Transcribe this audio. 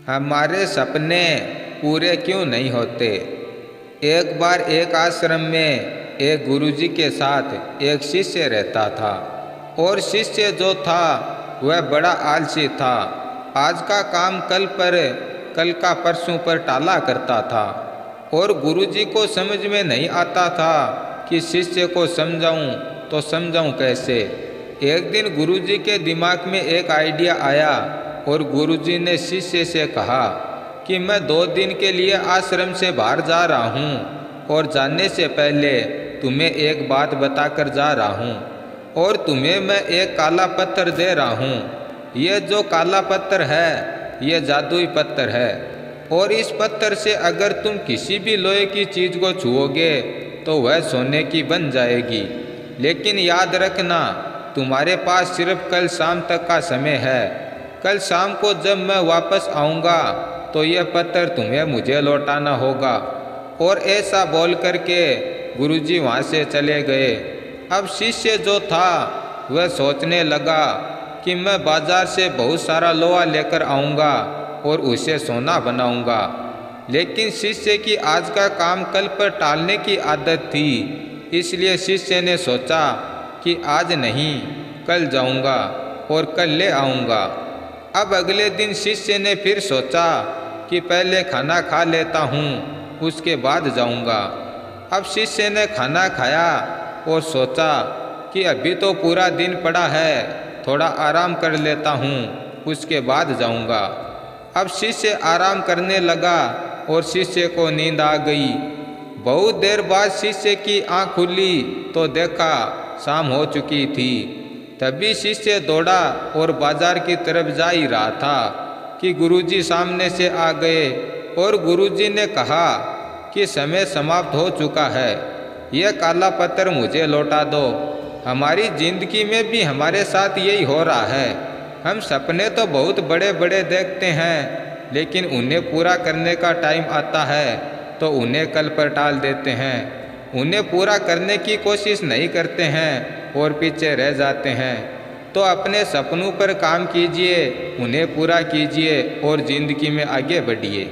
हमारे सपने पूरे क्यों नहीं होते। एक बार एक आश्रम में एक गुरुजी के साथ एक शिष्य रहता था और शिष्य जो था वह बड़ा आलसी था। आज का काम कल पर, कल का परसों पर टाला करता था और गुरुजी को समझ में नहीं आता था कि शिष्य को समझाऊं तो समझाऊं कैसे। एक दिन गुरुजी के दिमाग में एक आइडिया आया और गुरुजी ने शिष्य से कहा कि मैं 2 दिन के लिए आश्रम से बाहर जा रहा हूँ और जाने से पहले तुम्हें एक बात बताकर जा रहा हूँ और तुम्हें मैं एक काला पत्थर दे रहा हूँ। यह जो काला पत्थर है यह जादुई पत्थर है और इस पत्थर से अगर तुम किसी भी लोहे की चीज़ को छुओगे तो वह सोने की बन जाएगी। लेकिन याद रखना, तुम्हारे पास सिर्फ कल शाम तक का समय है। कल शाम को जब मैं वापस आऊँगा तो यह पत्थर तुम्हें मुझे लौटाना होगा। और ऐसा बोल करके गुरुजी वहाँ से चले गए। अब शिष्य जो था वह सोचने लगा कि मैं बाजार से बहुत सारा लोहा लेकर आऊँगा और उसे सोना बनाऊँगा। लेकिन शिष्य की आज का काम कल पर टालने की आदत थी, इसलिए शिष्य ने सोचा कि आज नहीं कल जाऊँगा और कल ले आऊँगा। अब अगले दिन शिष्य ने फिर सोचा कि पहले खाना खा लेता हूँ उसके बाद जाऊँगा। अब शिष्य ने खाना खाया और सोचा कि अभी तो पूरा दिन पड़ा है, थोड़ा आराम कर लेता हूँ उसके बाद जाऊँगा। अब शिष्य आराम करने लगा और शिष्य को नींद आ गई। बहुत देर बाद शिष्य की आँख खुली तो देखा शाम हो चुकी थी। तभी शिष्य दौड़ा और बाजार की तरफ जा ही रहा था कि गुरुजी सामने से आ गए और गुरुजी ने कहा कि समय समाप्त हो चुका है, यह काला पत्थर मुझे लौटा दो। हमारी जिंदगी में भी हमारे साथ यही हो रहा है। हम सपने तो बहुत बड़े बड़े देखते हैं, लेकिन उन्हें पूरा करने का टाइम आता है तो उन्हें कल पर टाल देते हैं। उन्हें पूरा करने की कोशिश नहीं करते हैं और पीछे रह जाते हैं। तो अपने सपनों पर काम कीजिए, उन्हें पूरा कीजिए और ज़िंदगी में आगे बढ़िए।